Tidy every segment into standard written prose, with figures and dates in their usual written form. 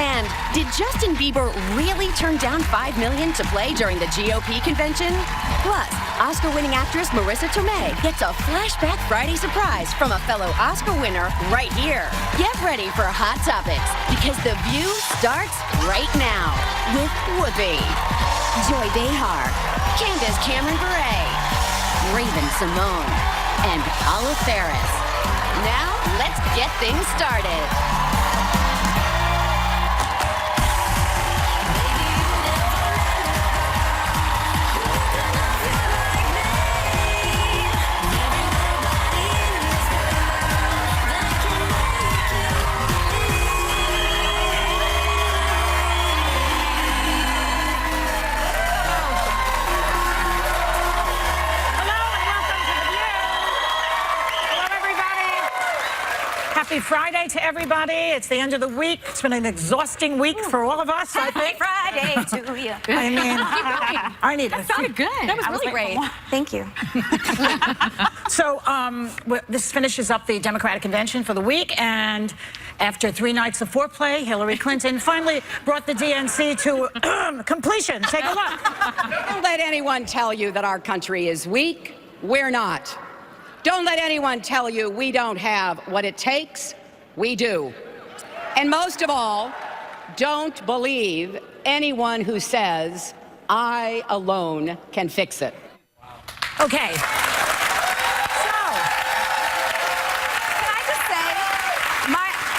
And did Justin Bieber really turn down $5 million to play during the GOP convention? Plus, Oscar-winning actress Marissa Tomei gets a flashback Friday surprise from a fellow Oscar winner right here. Get ready for Hot Topics, because The View starts right now with Whoopi, Joy Behar, Candace Cameron Bure, Raven Simone, and Paula Ferris. Now, let's get things started. Happy Friday to everybody. It's the end of the week. It's been an exhausting week for all of us, I think. Friday to you. I mean, I need That sounded good. That was really great. Thank you. So this finishes up the Democratic convention for the week, and after 3 nights of foreplay, Hillary Clinton finally brought the DNC to completion. Take a look. Don't let anyone tell you that our country is weak. We're not. Don't let anyone tell you we don't have what it takes. We do. And most of all, don't believe anyone who says, I alone can fix it. Okay.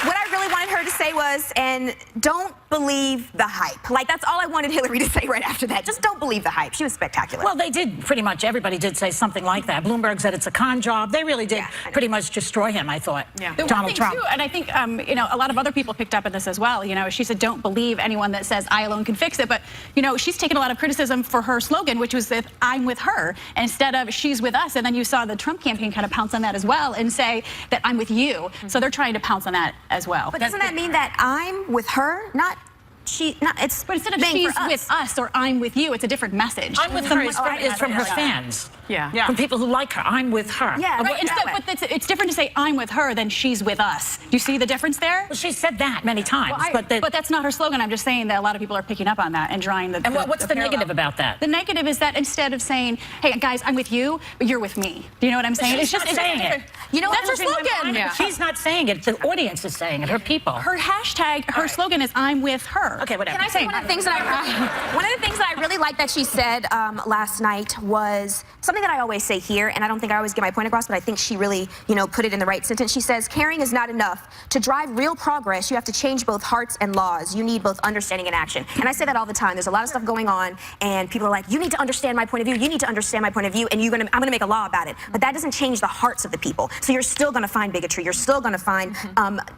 What I really wanted her to say was, and don't believe the hype. Like, that's all I wanted Hillary to say right after that. Just don't believe the hype. She was spectacular. Well, they did pretty much, everybody did say something like that. Bloomberg said it's a con job. They really did pretty much destroy him, I thought. Yeah. Donald Trump. Too, and I think, you know, a lot of other people picked up on this as well. You know, she said, don't believe anyone that says I alone can fix it. But, you know, she's taken a lot of criticism for her slogan, which was that I'm with her instead of she's with us. And then you saw the Trump campaign kind of pounce on that as well and say that I'm with you. Mm-hmm. So they're trying to pounce on that as well. But doesn't that mean that I'm with her, not she? Not it's. But instead of she's with us or I'm with you, it's a different message. I'm with her is from her fans. Yeah. From people who like her. I'm with her. Yeah. Right. But it's different to say I'm with her than she's with us. Do you see the difference there? Well, she said that many times. Well, but that's not her slogan. I'm just saying that a lot of people are picking up on that and drawing the. And what's the negative about that? The negative is that instead of saying, hey, guys, I'm with you, you're with me. Do you know what I'm saying? It's just saying it. You know, that's her slogan. Yeah. She's not saying it. The audience is saying it. Her people. Her hashtag, her slogan is I'm with her. Okay, whatever. Can I say one of the things that I really liked that she said last night was something that I always say here, and I don't think I always get my point across, but I think she really, you know, put it in the right sentence. She says, caring is not enough. To drive real progress, you have to change both hearts and laws. You need both understanding and action. And I say that all the time. There's a lot of stuff going on, and people are like, you need to understand my point of view. You need to understand my point of view, and I'm going to make a law about it. But that doesn't change the hearts of the people. So you're still going to find bigotry. You're still going to find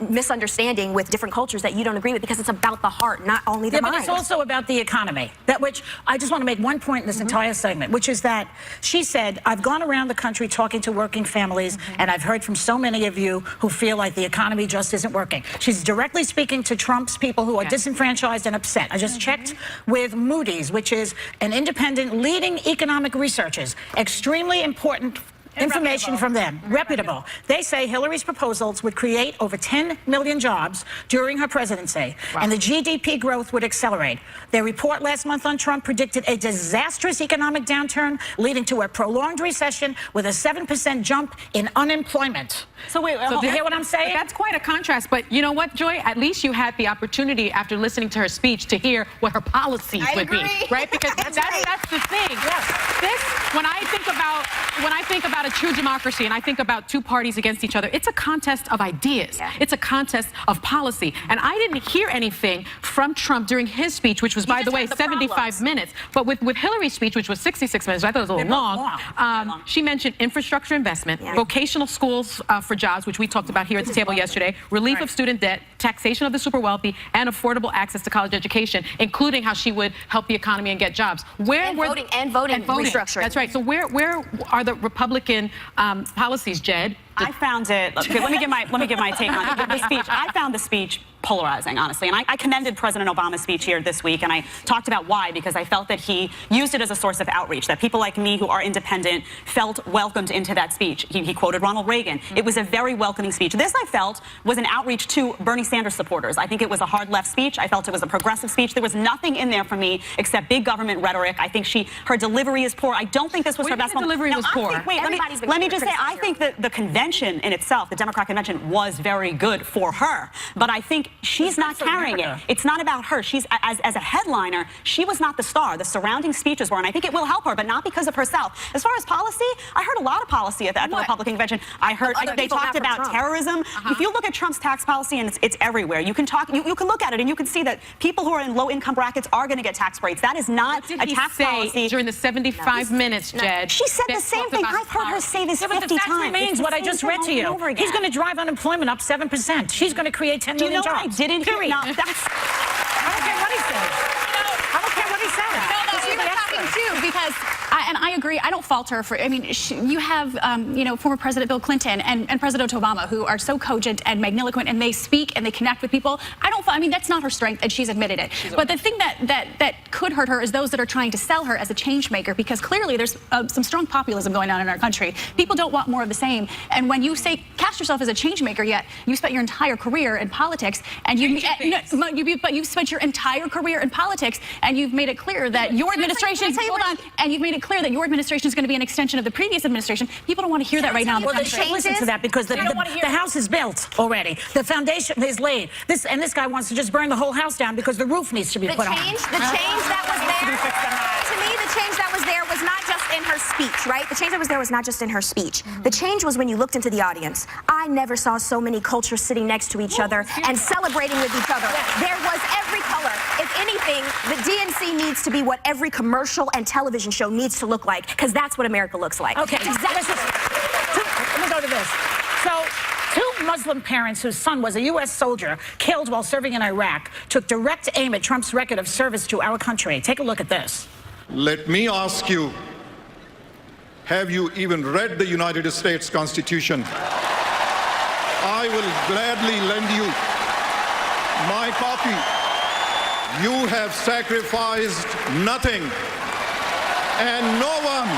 misunderstanding with different cultures that you don't agree with, because it's about the heart, not only the mind. But it's also about the economy. Which I just want to make one point in this entire segment, which is that she said, I've gone around the country talking to working families, and I've heard from so many of you who feel like the economy just isn't working. She's directly speaking to Trump's people who are disenfranchised and upset. I just checked with Moody's, which is an independent leading economic researchers. Extremely important information from them, reputable. They say Hillary's proposals would create over 10 million jobs during her presidency, and the GDP growth would accelerate. Their report last month on Trump predicted a disastrous economic downturn leading to a prolonged recession with a 7% jump in unemployment. So wait, do you hear what I'm saying? That's quite a contrast, but you know what, Joy? At least you had the opportunity after listening to her speech to hear what her policies would be, right? Because that's the thing. Yes. This, when I think about a true democracy and I think about two parties against each other, it's a contest of ideas. Yeah. It's a contest of policy. And I didn't hear anything from Trump during his speech, which was, by the way, 75 minutes. But with Hillary's speech, which was 66 minutes, I thought it was a little long. She mentioned infrastructure investment, vocational schools for jobs, which we talked about here at the table yesterday, relief of student debt, taxation of the super wealthy, and affordable access to college education, including how she would help the economy and get jobs. Voting restructuring. That's right. So where are the Republican policies, Jed? I found it. Okay, let me give my take on the speech. I found the speech polarizing, honestly, and I commended President Obama's speech here this week, and I talked about why, because I felt that he used it as a source of outreach, that people like me who are independent felt welcomed into that speech. He quoted Ronald Reagan. It was a very welcoming speech. This, I felt, was an outreach to Bernie Sanders supporters. I think it was a hard left speech. I felt it was a progressive speech. There was nothing in there for me except big government rhetoric. I think her delivery is poor. I don't think this was her best moment. Delivery was poor. Let me just say, I think that the convention in itself, the Democrat convention, was very good for her, but I think she's not carrying it. It's not about her. She's, as a headliner, she was not the star. The surrounding speeches were, and I think it will help her, but not because of herself. As far as policy, I heard a lot of policy at the Republican convention. I heard they talked about terrorism. If you look at Trump's tax policy, and it's everywhere, you can look at it and you can see that people who are in low-income brackets are going to get tax breaks. That is not a tax policy. During the 75 minutes, Jed? She said the same thing. I've heard her say this 50 times. The fact remains what I just read to you. He's going to drive unemployment up 7%. She's going to create 10 million jobs. Do you know what I didn't hear? No, I don't care what he said. I don't care what he said. No, we were talking too, because I agree. I don't fault her for. I mean, you have former President Bill Clinton and President Obama, who are so cogent and magniloquent, and they speak and they connect with people. I mean, that's not her strength, and she's admitted it. But the thing that could hurt her is those that are trying to sell her as a change maker, because clearly there's some strong populism going on in our country. People don't want more of the same. And when you say cast yourself as a change maker, yet you spent your entire career in politics, and you've spent your entire career in politics, and you've made it clear that your administration. And you've made it clear that your administration is going to be an extension of the previous administration. People don't want to hear that right now in the country. Well, listen to that, because the house is built already. The foundation is laid. This guy wants to just burn the whole house down because the roof needs to be put on. The change that was there, to me, the change that was there was not just in her speech, right? The change that was there was not just in her speech. The change was when you looked into the audience. I never saw so many cultures sitting next to each other and celebrating with each other. There was every color. If anything, the DNC needs to be what every commercial and television show needs to look like, because that's what America looks like. Okay, exactly. Let me go to this. So, 2 Muslim parents whose son was a U.S. soldier killed while serving in Iraq took direct aim at Trump's record of service to our country. Take a look at this. Let me ask you, have you even read the United States Constitution? I will gladly lend you my copy. You have sacrificed nothing, and no one.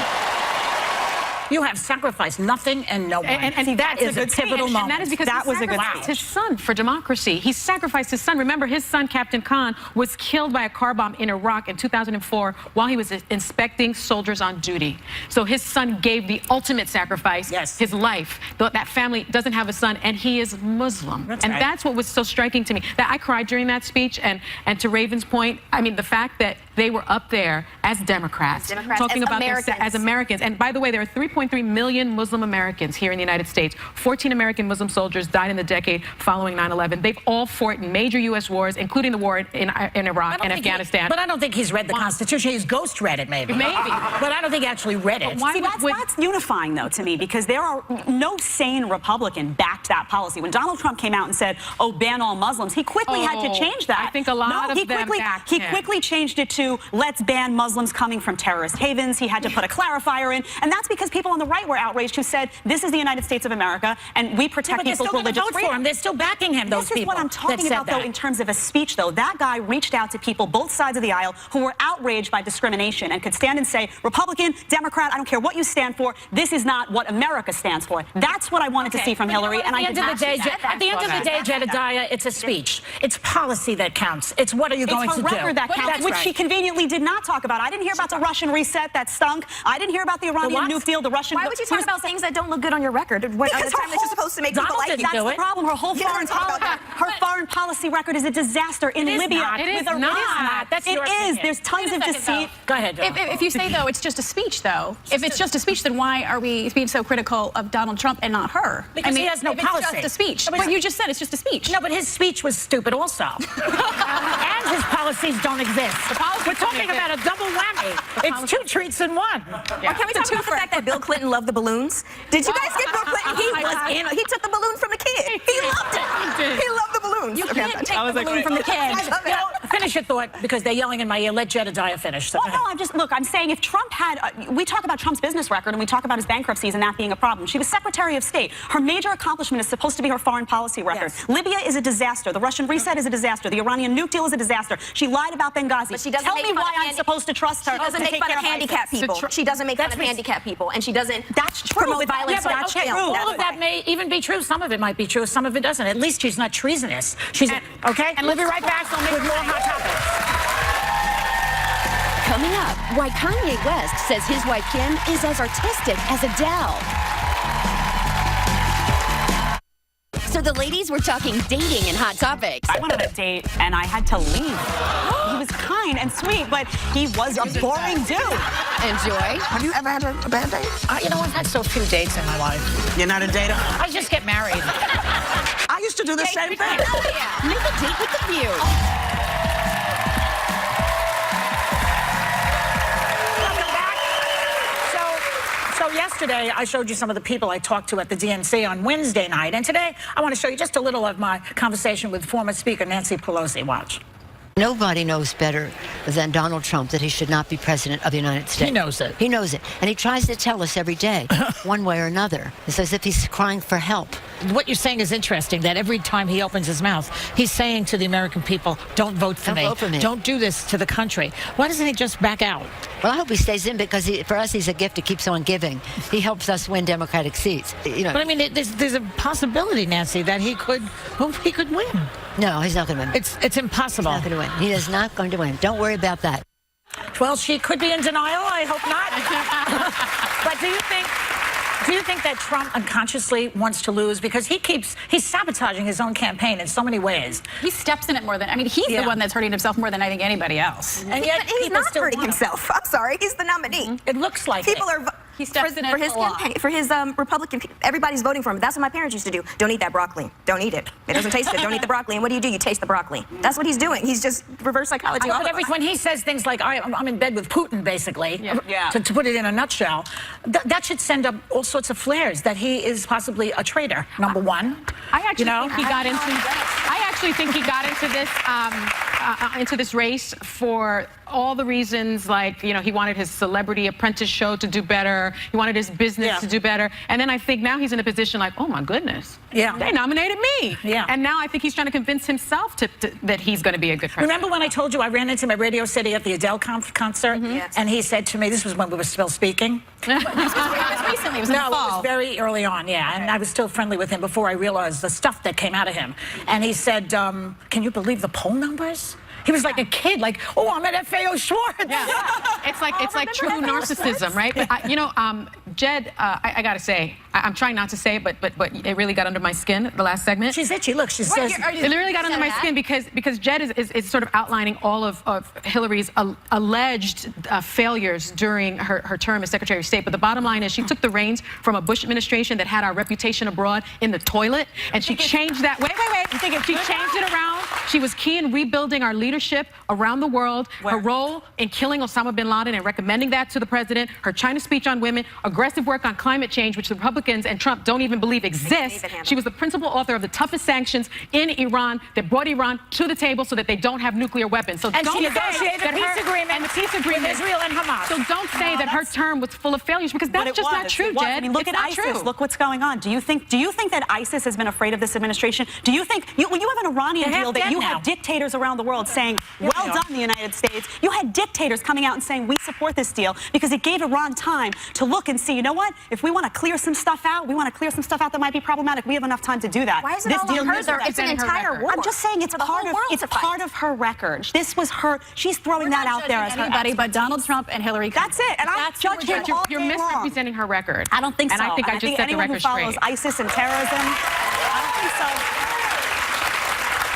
You have sacrificed nothing and no one. And that is a pivotal moment. And that is because he sacrificed his son for democracy. He sacrificed his son. Remember, his son, Captain Khan, was killed by a car bomb in Iraq in 2004 while he was inspecting soldiers on duty. So his son gave the ultimate sacrifice, his life. That family doesn't have a son, and he is Muslim. That's what was so striking to me. That I cried during that speech, and to Raven's point, I mean, the fact that they were up there as Democrats talking about this as Americans. And by the way, there are 3.3 million Muslim Americans here in the United States. 14 American Muslim soldiers died in the decade following 9/11. They've all fought in major U.S. wars, including the war in Iraq and Afghanistan. But I don't think he's read the Constitution. He's ghost read it, maybe. Maybe. But I don't think he actually read it. See, that's unifying, though, to me, because there are no sane Republican backed that policy. When Donald Trump came out and said, "Oh, ban all Muslims," he quickly had to change that. I think a lot of them backed him. He quickly changed it to, "Let's ban Muslims coming from terrorist havens." He had to put a clarifier in, and that's because people on the right were outraged, who said, "This is the United States of America, and we protect people's religious freedom." They're still backing him. Those people. This is what I'm talking about, though, in terms of a speech, though. That guy reached out to people, both sides of the aisle, who were outraged by discrimination and could stand and say, "Republican, Democrat, I don't care what you stand for. This is not what America stands for." That's what I wanted to see from Hillary, and I did not see that. At the end of the day, Jedediah, it's a speech. It's policy that counts. It's what are you going to do. It's her record that counts, which she conveniently did not talk about. I didn't hear about the Russian reset that stunk. I didn't hear about the Iranian nuke deal, the Russian... Why would you talk about things that don't look good on your record? Because the time that you're supposed to make people like you. That's the problem. Her whole foreign policy record is a disaster in Libya. It is not. It is. There's tons of deceit. Go ahead, if you say, though, it's just a speech, though, if it's just a speech, then why are we being so critical of Donald Trump and not her? Because he has no policy. It's just a speech. But you just said it's just a speech. No, but his speech was stupid also. And his policies don't exist. We're talking about a double whammy. It's 2 treats in 1. Yeah. Or can we talk about the fact that Bill Clinton loved the balloons? Did you guys get Bill Clinton? He took the balloon from the kid. He loved it. He loved the balloon. balloons. You can't take the balloon from the kids. You know, finish your thought, because they're yelling in my ear. Let Jedediah finish. So well, no, I'm saying if Trump had, we talk about Trump's business record and we talk about his bankruptcies and that being a problem. She was Secretary of State. Her major accomplishment is supposed to be her foreign policy record. Yes. Libya is a disaster. The Russian reset is a disaster. The Iranian nuke deal is a disaster. She lied about Benghazi. But she doesn't Tell make me fun why of I'm supposed to trust her. She doesn't to make take fun care of handicapped ISIS. people. She doesn't make fun of handicapped people, and she doesn't promote violence against okay, children. all of that may even be true. Some of it might be true. Some of it doesn't. At least she's not treasonous. She's okay. And we'll be right back with more hot topics. Coming up, why Kanye West says his wife Kim is as artistic as Adele. So the ladies were talking dating and hot topics. I went on a date and I had to leave. He was kind and sweet, but he was a boring dude. Enjoy. Have you ever had a bad date? You know, I've had so few dates in my life. You're not a dater? I just get married. I used to do the same thing. Make a date with the view. So yesterday, I showed you some of the people I talked to at the DNC on Wednesday night. And today, I want to show you just a little of my conversation with former Speaker Nancy Pelosi. Watch. Nobody knows better than Donald Trump that he should not be president of the United States. He knows it. He knows it. And he tries to tell us every day, one way or another. It's as if he's crying for help. What you're saying is interesting, that every time he opens his mouth, he's saying to the American people, don't vote for me. Don't vote for me. Don't do this to the country. Why doesn't he just back out? Well, I hope he stays in, because for us, he's a gift that keeps on giving. He helps us win Democratic seats. You know. But I mean, there's a possibility, Nancy, that he could win. No, he's not going to win. It's impossible. He's not going to win. He is not going to win. Don't worry about that. Well, she could be in denial. I hope not. But do you think that Trump unconsciously wants to lose, because he's sabotaging his own campaign in so many ways? He steps in it more than, I mean, he's the one that's hurting himself more than I think anybody else. And yet He's people not still hurting want him. himself. I'm sorry. He's the nominee. It looks like People it. are. He steps in it for his a lot. campaign, for his Republican. Everybody's voting for him. That's what my parents used to do. Don't eat that broccoli. Don't eat it. It doesn't taste good. Don't eat the broccoli. And what do? You taste the broccoli. That's what he's doing. He's just reverse psychology. But when he says things like, I'm in bed with Putin, basically, to put it in a nutshell, that should send up all sorts of flares that he is possibly a traitor, number one. I actually think he got into. I actually think he got into this race for all the reasons, like, you know, he wanted his celebrity apprentice show to do better. He wanted his business to do better. And then I think now he's in a position like, oh my goodness, they nominated me. And now I think he's trying to convince himself that he's going to be a good president. Remember when I told you I ran into him at Radio City at the Adele concert, and he said to me, this was when we were still speaking. It was recently. It was in the fall. It was very early on, and I was still friendly with him before I realized the stuff that came out of him. And he said, can you believe the poll numbers? He was like a kid, like, oh, I'm at FAO Schwartz. It's like true narcissism, right? But you know, Jed, I gotta say, I'm trying not to say it, but it really got under my skin, the last segment. She's itchy. Look, she says it really got under my skin because Jed is sort of outlining all of Hillary's alleged failures during her term as Secretary of State. But the bottom line is she took the reins from a Bush administration that had our reputation abroad in the toilet, and she changed that. Wait. She changed it around. She was key in rebuilding our leadership around the world. Her role in killing Osama bin Laden and recommending that to the president. Her China speech on women. Aggressive work on climate change, which the Republicans and Trump don't even believe exists. She was the principal author of the toughest sanctions in Iran that brought Iran to the table so that they don't have nuclear weapons. So and don't she say negotiated that the peace agreement with Israel and Hamas. So don't say that her term was full of failures, because that's just not true, Jed. I mean, look at ISIS. True. Look what's going on. Do you think that ISIS has been afraid of this administration? Do you think when you have an Iranian deal that you have dictators around the world saying, well done, the United States. You had dictators coming out and saying, we support this deal, because it gave Iran time to look and see, you know what? If we want to clear some stuff out, that might be problematic. We have enough time to do that. Why is it all on her? It's an entire war. I'm just saying it's part of her record. This was her. She's throwing that out there as her anybody but Donald Trump and Hillary Clinton. That's it. And I judge him all day You're misrepresenting her record. I don't think so. And I think I just set the record straight. Anyone who follows ISIS and terrorism, I don't think so.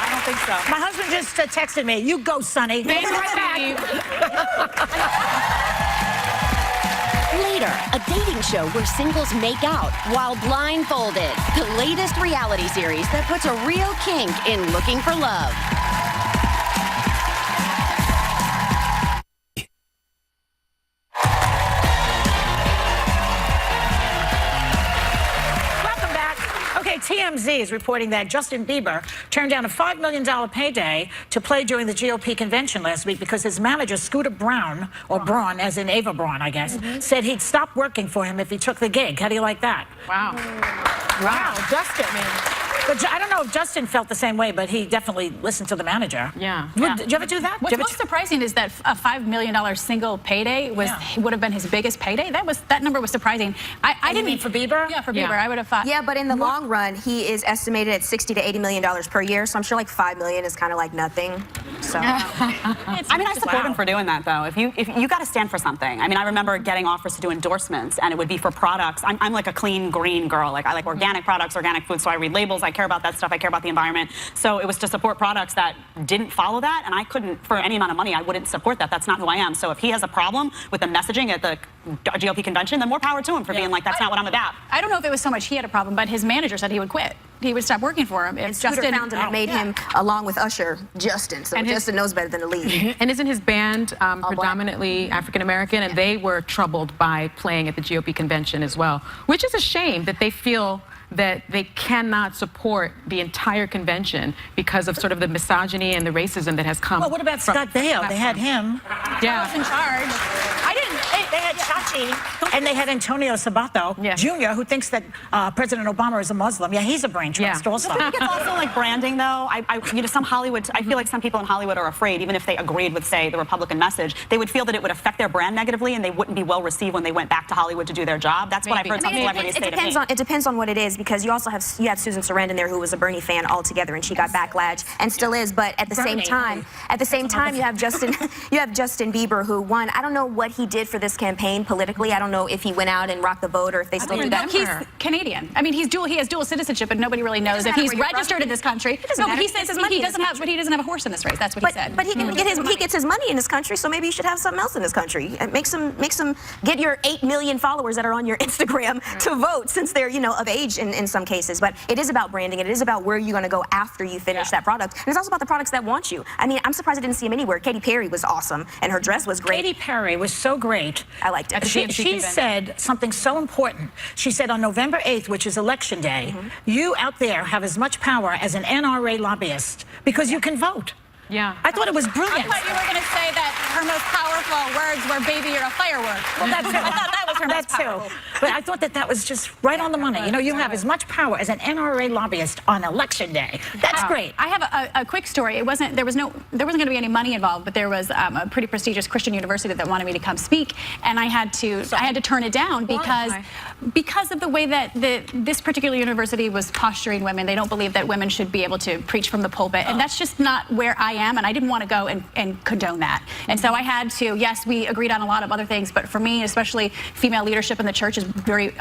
I don't think so. My husband just texted me, you go, Sonny. We'll be right back. Later, a dating show where singles make out while blindfolded. The latest reality series that puts a real kink in looking for love. Welcome back. Okay, TMZ is reporting that Justin Bieber turned down a $5 million payday to play during the GOP convention last week because his manager, Scooter Braun, or Braun, as in Ava Braun, I guess, said he'd stop working for him if he took the gig. How do you like that? Wow. Wow, Justin. But I don't know if Justin felt the same way, but he definitely listened to the manager. Yeah. Did you ever do that? What's most surprising is that a $5 million single payday would have been his biggest payday. That number was surprising. I didn't mean for Bieber? Yeah, for Bieber, I would have thought. Yeah, but in the long run, he is estimated at $60 to $80 million per year. So I'm sure like $5 million is kind of like nothing. So I mean, I support him for doing that, though. If you got to stand for something. I mean, I remember getting offers to do endorsements, and it would be for products. I'm like a clean green girl. Like I like organic products, organic food. So I read labels. I care about that stuff. I care about the environment. So it was to support products that didn't follow that, and I couldn't, for any amount of money, I wouldn't support that. That's not who I am. So if he has a problem with the messaging at the GOP convention, then more power to him for being like, that's not what I'm about. I don't know if it was so much he had a problem, but his manager said he would quit. He would stop working for him. And Scooter found him and made him, along with Usher, Justin. So Justin knows better than to leave. And isn't his band predominantly African-American? And they were troubled by playing at the GOP convention as well, which is a shame that they feel that they cannot support the entire convention because of sort of the misogyny and the racism that has come. Well, what about Scott Baio? They had him. Yeah. He was in charge. They had Chachi, and they had Antonio Sabato Jr., who thinks that President Obama is a Muslim. Yeah, he's a brain trust also. I think it's also like branding, though. You know, I feel like some people in Hollywood are afraid, even if they agreed with, say, the Republican message, they would feel that it would affect their brand negatively, and they wouldn't be well received when they went back to Hollywood to do their job. That's what I've heard some celebrities say to me. It depends on what it is, because you also have Susan Sarandon there, who was a Bernie fan altogether, and she got backlash and still is. But at the same time, you have Justin Bieber, who won. I don't know what he did for this campaign politically. I don't know if he went out and rocked the vote or if they still do that. He's Canadian. I mean, he has dual citizenship, but nobody really knows if he's registered in this country. No, but he says he doesn't have a horse in this race. That's what he said. But he can he gets his money in this country, so maybe you should have something else in this country. It makes him get your 8 million followers that are on your Instagram to vote, since they're of age in some cases. But it is about branding. It is about where you're going to go after you finish that product. And it's also about the products that want you. I mean, I'm surprised I didn't see him anywhere. Katy Perry was awesome, and her dress was great. Katy Perry was so great. I liked it. She said something so important. She said on November 8th, which is Election Day, you out there have as much power as an NRA lobbyist because you can vote. Yeah. I thought it was brilliant. I thought you were going to say that her most powerful words were, "Baby, you're a firework." Well, that's I thought that was her most powerful. But I thought that was just right on the money. You have as much power as an NRA lobbyist on Election Day. That's great. I have a quick story. There wasn't going to be any money involved, but there was a pretty prestigious Christian university that wanted me to come speak, and I had to turn it down because of the way that this particular university was posturing women. They don't believe that women should be able to preach from the pulpit, and that's just not where I am, and I didn't want to go and condone that. And so I had to, yes, we agreed on a lot of other things, but for me, especially female leadership in the church is very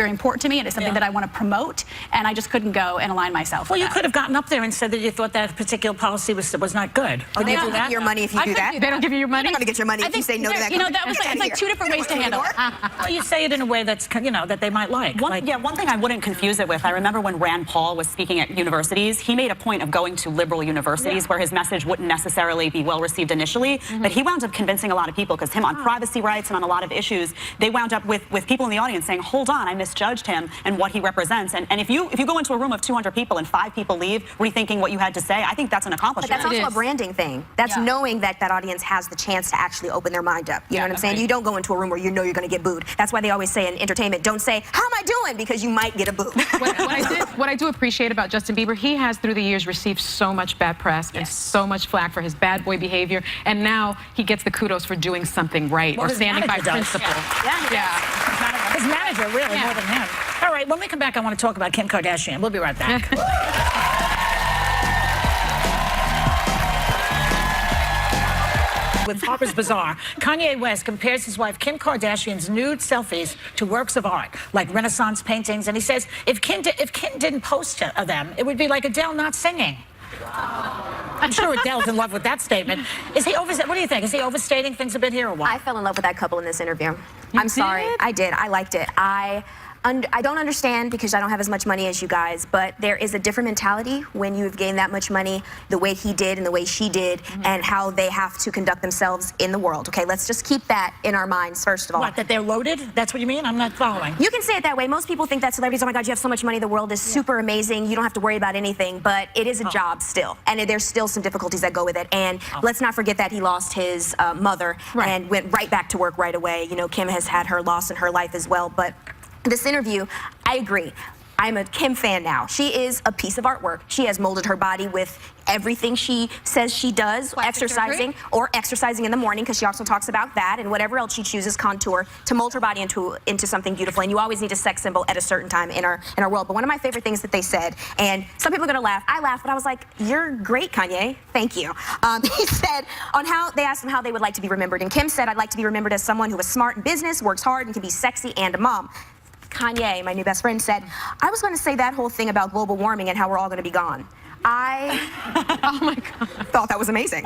important to me, and it's something that I want to promote, and I just couldn't go and align myself with you could have gotten up there and said that you thought that particular policy was not good. They don't give you your money if you do that. They don't give you your money? You're not going to get your money if you say no to that. That was it's like two different ways to handle it. Well, you say it in a way that's, that they might like. One thing I wouldn't confuse it with, I remember when Rand Paul was speaking at universities, he made a point of going to liberal universities where his message wouldn't necessarily be well received initially, but he wound up convincing a lot of people, because him on privacy rights and on a lot of issues, they wound up with people in the audience saying, hold on, I misjudged him and what he represents. And if you go into a room of 200 people and 5 people leave rethinking what you had to say, I think that's an accomplishment. But that's also a branding thing. That's knowing that audience has the chance to actually open their mind up. You know what I'm saying? You don't go into a room where you know you're going to get booed. That's why they always say in entertainment, don't say, how am I doing? Because you might get a boo. What I do appreciate about Justin Bieber, he has through the years received so much bad press and so much flack for his bad boy behavior, and now he gets the kudos for doing something right or standing by principle. His manager, really, more than him. All right, when we come back, I want to talk about Kim Kardashian. We'll be right back. With Harper's Bazaar, Kanye West compares his wife Kim Kardashian's nude selfies to works of art, like Renaissance paintings, and he says if Kim didn't post them, it would be like Adele not singing. I'm sure Adele's in love with that statement. Is he what do you think? Is he overstating things a bit here or what? I fell in love with that couple in this interview. I'm sorry. I did. I liked it. I don't understand because I don't have as much money as you guys, but there is a different mentality when you've gained that much money, the way he did and the way she did, and how they have to conduct themselves in the world. Okay, let's just keep that in our minds, first of all. What, that they're loaded? That's what you mean? I'm not following. You can say it that way. Most people think that celebrities, oh my God, you have so much money, the world is super amazing, you don't have to worry about anything, but it is a job still, and there's still some difficulties that go with it. And let's not forget that he lost his mother and went right back to work right away. You know, Kim has had her loss in her life as well, but this interview, I agree. I'm a Kim fan now. She is a piece of artwork. She has molded her body with everything she says she does, exercising in the morning, because she also talks about that, and whatever else she chooses, contour, to mold her body into something beautiful. And you always need a sex symbol at a certain time in our world. But one of my favorite things that they said, and some people are gonna laugh, I laughed, but I was like, you're great, Kanye, thank you. He said, they asked him how they would like to be remembered, and Kim said, I'd like to be remembered as someone who is smart in business, works hard, and can be sexy and a mom. Kanye, my new best friend, said, I was going to say that whole thing about global warming and how we're all going to be gone. Oh my God. Thought that was amazing.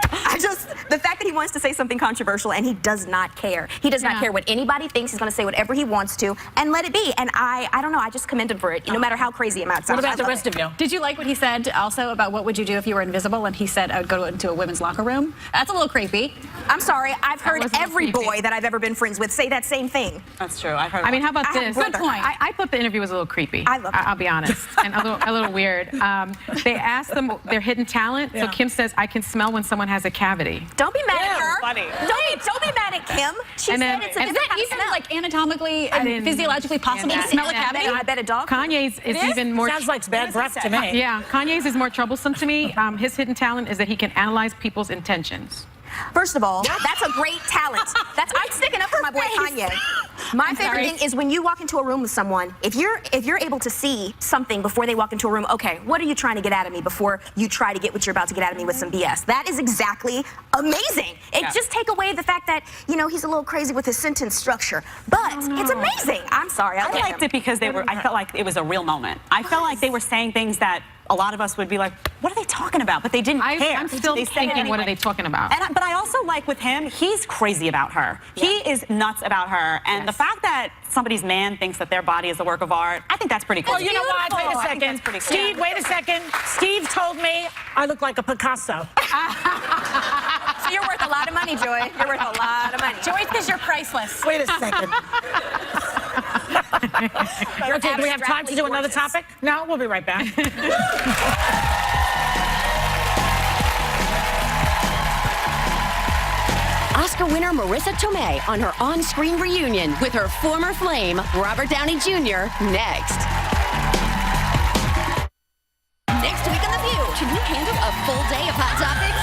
The fact that he wants to say something controversial and he does not care. He does not care what anybody thinks. He's going to say whatever he wants to and let it be. And I don't know, I just commend him for it, no matter how crazy it might sound. What about the rest of you? Did you like what he said also about what would you do if you were invisible? And he said, I would go into a women's locker room. That's a little creepy. I'm sorry, I've heard every boy that I've ever been friends with say that same thing. That's true. I've heard. I mean, how about this? Good point. I thought the interview was a little creepy. I loved it. I'll be honest, and a little weird. They asked them their hidden talent. So Kim says, I can smell when someone has a cavity. Don't be mad at her. Funny. Don't be mad at Kim. She said it's a is different that kind of even smell. like anatomically and physiologically possible to smell a cavity? I bet a dog. Kanye's is even more. Sounds like bad breath to me. Yeah, Kanye's is more troublesome to me. His hidden talent is that he can analyze people's intentions. First of all, that's a great talent. I'm sticking up for my boy Kanye. My favorite thing is when you walk into a room with someone, if you're able to see something before they walk into a room, okay, what are you trying to get out of me before you try to get what you're about to get out of me with some BS? That is exactly amazing. Just take away the fact that, you know, he's a little crazy with his sentence structure, but it's amazing. I'm sorry. I liked it because I felt like it was a real moment. I felt like they were saying things that a lot of us would be like, what are they talking about? But they didn't care. I'm still thinking, what are they talking about? But I also like with him, he's crazy about her. Yeah. He is nuts about her. And the fact that somebody's man thinks that their body is a work of art, I think that's pretty cool. Oh, you know what? Wait a second. Cool. Steve, wait a second. Steve told me I look like a Picasso. So you're worth a lot of money, Joy. You're worth a lot of money. Joy thinks you're priceless. Wait a second. Okay, do we have time to do another topic? No, we'll be right back. Oscar winner Marissa Tomei on her on-screen reunion with her former flame, Robert Downey Jr., next. Next week on The View, can you handle a full day of Hot Topics?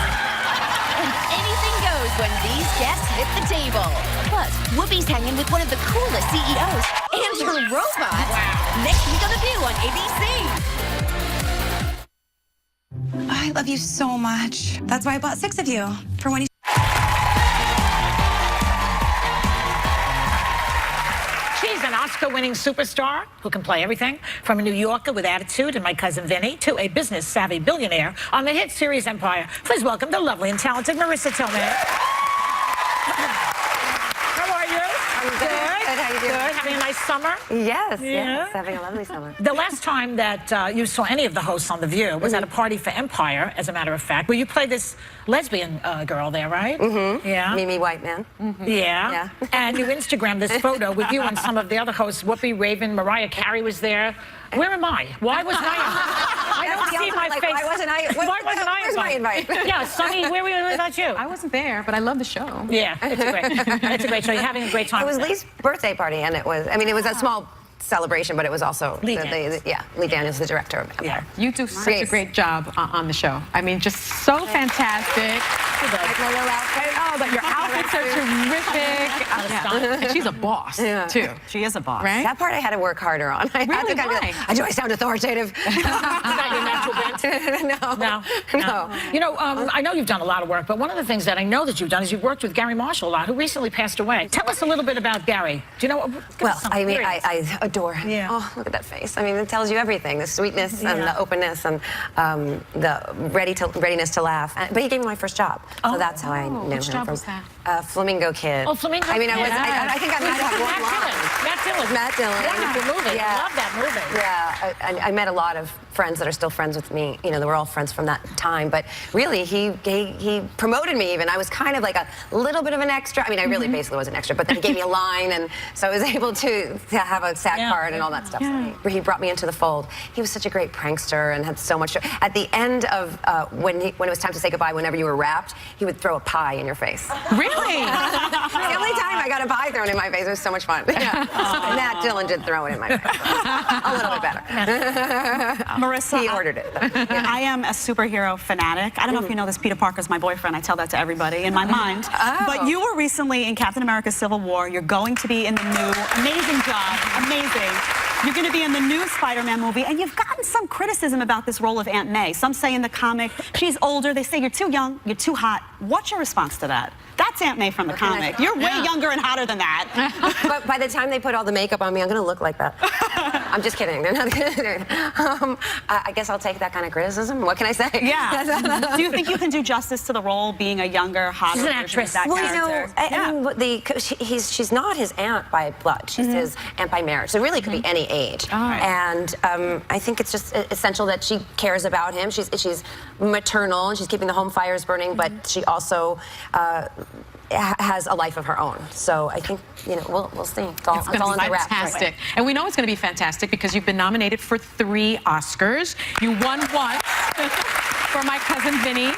And anything goes when these guests hit the table. Plus, Whoopi's hanging with one of the coolest CEOs and her robot. Wow. Next week on The View on ABC. I love you so much. That's why I bought 6 of you. For when you... She's an Oscar-winning superstar who can play everything from a New Yorker with attitude and My Cousin Vinny to a business-savvy billionaire on the hit series Empire. Please welcome the lovely and talented Marissa Tomei. How are you? I'm good. How you doing? Good. Having a nice summer? Yes, Yeah. yes. Having a lovely summer. The last time that you saw any of the hosts on The View was at a party for Empire, as a matter of fact, where you played this lesbian girl there, right? Mm-hmm. Yeah. Mimi Whiteman. Mm-hmm. Yeah. And you Instagrammed this photo with you and some of the other hosts. Whoopi, Raven, Mariah Carey was there. Where am I? Why wasn't I don't see my face. Why wasn't I? Where's my invite? Yeah, Sonny, where was that you? I wasn't there, but I love the show. Yeah, it's a great show. You're having a great time. It was Lee's birthday party, and it was, I mean, it was a small celebration, but it was also Lee Daniels, the director of Empire. Yeah, you do such a great job on the show. I mean, just so fantastic. Oh, but your outfits are terrific. And she's a boss, too. She is a boss. Right? That part I had to work harder on. Really? Why? Do I sound authoritative? Not your natural bent? No. You know, I know you've done a lot of work, but one of the things that I know that you've done is you've worked with Gary Marshall a lot, who recently passed away. Tell us a little bit about Gary. Do you know? Well, I mean, I adore him. Yeah. Oh, look at that face. I mean, it tells you everything. The sweetness and the openness and the readiness to laugh. But he gave me my first job. So that's how I knew which him job from. was that? Flamingo Kid. Oh, Flamingo I mean, Kid. I think I might have had one line. Matt Dillon. Matt Dillon. Wonderful movie. Yeah. I love that movie. Yeah, I met a lot of friends that are still friends with me. You know, they were all friends from that time. But really, he promoted me even. I was kind of like a little bit of an extra. I mean, I really basically was an extra. But then he gave me a line, and so I was able to have a SAG card and all that stuff. Yeah. So he brought me into the fold. He was such a great prankster and had so much. At the end of when it was time to say goodbye, whenever you were wrapped, he would throw a pie in your face. Really? The only time I got a pie thrown in my face, it was so much fun. Yeah. Matt Dillon did throw it in my face. A little bit better. Marissa, He ordered it. I am a superhero fanatic. I don't know if you know this. Peter Parker's my boyfriend. I tell that to everybody in my mind. But you were recently in Captain America: Civil War. You're going to be in the new, amazing job, amazing. You're going to be in the new Spider-Man movie, and you've gotten some criticism about this role of Aunt May. Some say in the comic, she's older. They say you're too young, you're too hot. What's your response to that? That's Aunt May from the comic. You're way younger and hotter than that. But by the time they put all the makeup on me, I'm going to look like that. I'm just kidding. They're not going to. I guess I'll take that kind of criticism. What can I say? Yeah. Do you think you can do justice to the role, being a younger, hotter She's an version actress. of that character? I mean, she's not his aunt by blood. She's his aunt by marriage. So it really could be any age. And I think it's just essential that she cares about him. She's maternal and she's keeping the home fires burning, but she also has a life of her own. So I think, you know, we'll see. It's all in the wrap. Fantastic. And we know it's going to be fantastic because you've been nominated for 3 Oscars. You won once for My Cousin Vinny,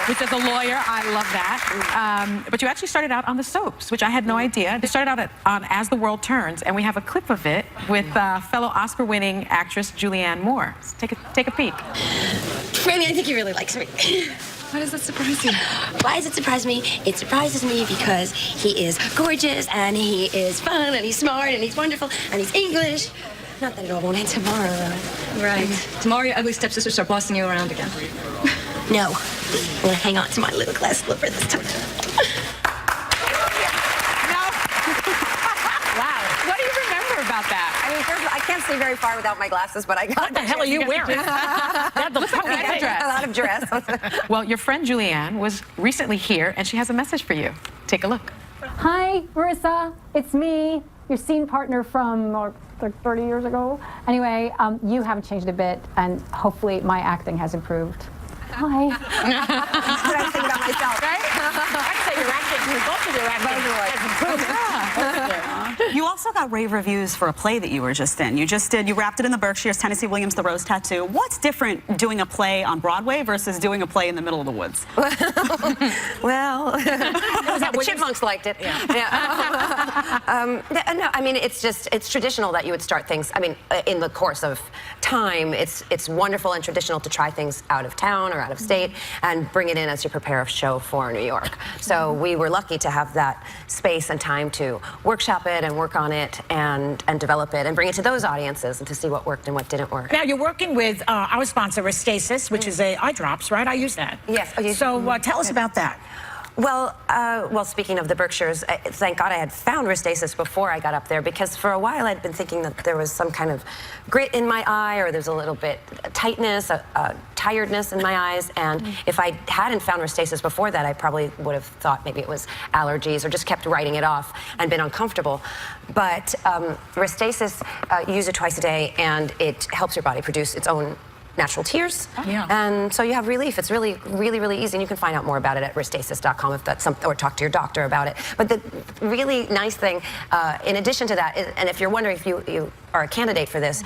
which is a lawyer. I love that. But you actually started out on the soaps, which I had no idea. You started out on As the World Turns, and we have a clip of it with fellow Oscar-winning actress Julianne Moore. So take a peek. Franny, I think he really likes me. Why does that surprise you? Why does it surprise me? It surprises me because he is gorgeous, and he is fun, and he's smart, and he's wonderful, and he's English. Not that it all won't end tomorrow, though. Right. Tomorrow your ugly stepsisters start bossing you around again. No. I'm gonna hang on to my little glass slipper this time. Wow. What do you remember about that? I mean, first of all, I can't see very far without my glasses, but I got What the hell are you wearing? a lot of dress. Well, your friend Julianne was recently here, and she has a message for you. Take a look. Hi, Marissa. It's me, your scene partner from like 30 years ago. Anyway, you haven't changed a bit, and hopefully my acting has improved. Hi. What I think about myself, right? I'd say your acting, both of your acting has improved. You also got rave reviews for a play that you were just in. You wrapped it in the Berkshires, Tennessee Williams, The Rose Tattoo. What's different doing a play on Broadway versus doing a play in the middle of the woods? Well, chipmunks liked it. No, I mean, it's traditional that you would start things. I mean, in the course of time, it's wonderful and traditional to try things out of town or out of state and bring it in as you prepare a show for New York. So we were lucky to have that space and time to workshop it and work on it and develop it and bring it to those audiences and to see what worked and what didn't work. Now, you're working with our sponsor, Restasis, which is eye drops, right? I use that. Yes. So tell us about that. Well, speaking of the Berkshires, thank God I had found Restasis before I got up there, because for a while I'd been thinking that there was some kind of grit in my eye, or there's a little bit tightness, tiredness in my eyes, and if I hadn't found Restasis before that, I probably would have thought maybe it was allergies or just kept writing it off and been uncomfortable. But Restasis, you use it twice a day, and it helps your body produce its own natural tears. And so you have relief. It's really, really, really easy. And you can find out more about it at restasis.com if that's something, or talk to your doctor about it. But the really nice thing, in addition to that, and if you're wondering if you are a candidate for this,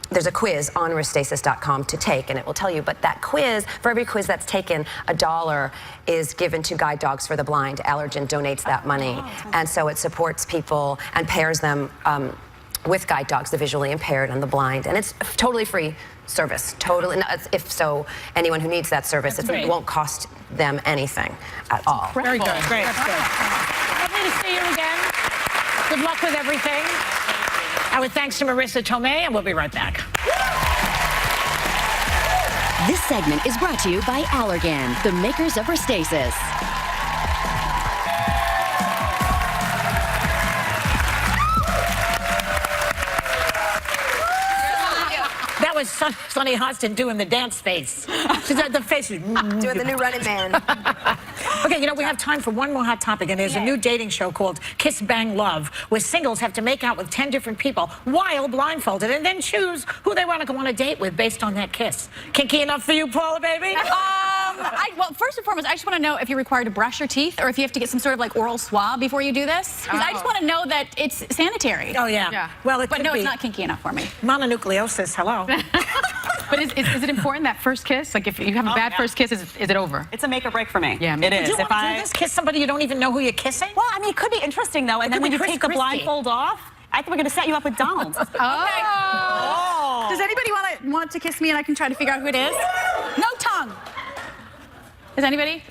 there's a quiz on restasis.com to take, and it will tell you. But that quiz, for every quiz that's taken, $1 is given to Guide Dogs for the Blind. Allergen donates that money. And so it supports people and pairs them with guide dogs, the visually impaired and the blind. And it's totally free service. Totally. If so, anyone who needs that service, it won't cost them anything at all. Very good. Great. That's good. Lovely to see you again. Good luck with everything. Our thanks to Marissa Tomei, and we'll be right back. This segment is brought to you by Allergan, the makers of Restasis. That Sonny Hostin doing the dance face. She's at the face. Doing the new Running Man. Okay, you know, we have time for one more hot topic, and there's a new dating show called Kiss Bang Love, where singles have to make out with 10 different people while blindfolded, and then choose who they want to go on a date with based on that kiss. Kinky enough for you, Paula, baby? Well, first and foremost, I just want to know if you're required to brush your teeth or if you have to get some sort of like oral swab before you do this. Because I just want to know that it's sanitary. Oh, yeah. Well, but no, it's not kinky enough for me. Mononucleosis, hello. But is it important, that first kiss? Like, if you have a bad first kiss, is it over? It's a make or break for me. Yeah, it is. Would you want to do this? Kiss somebody you don't even know who you're kissing? Well, I mean, it could be interesting, though. And then when you take the blindfold off, I think we're going to set you up with Donald. Oh. Does anybody want to kiss me and I can try to figure out who it is? No tongue. Is anybody?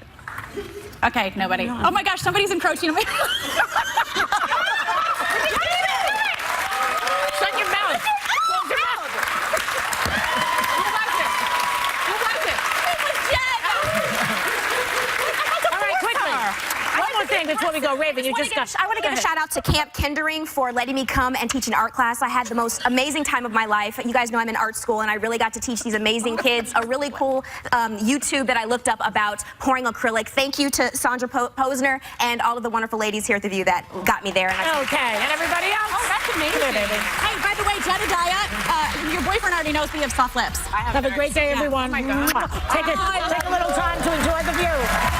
Okay, nobody. Oh my gosh, somebody's encroaching on me. Shut your mouth. Close your mouth. Who was it? Who was it? It was Jen. All right, quickly. One more thing before we go. Raven, you just got... I want to give a shout out to Camp Kindering for letting me come and teach an art class. I had the most amazing time of my life. You guys know I'm in art school, and I really got to teach these amazing kids a really cool YouTube that I looked up about pouring acrylic. Thank you to Sandra Posner and all of the wonderful ladies here at The View that got me there. Okay, and everybody else? Oh, that's amazing. Hey, by the way, Jedediah, your boyfriend already knows we have soft lips. Have a great day, everyone. Oh my God. Take a little time to enjoy The View.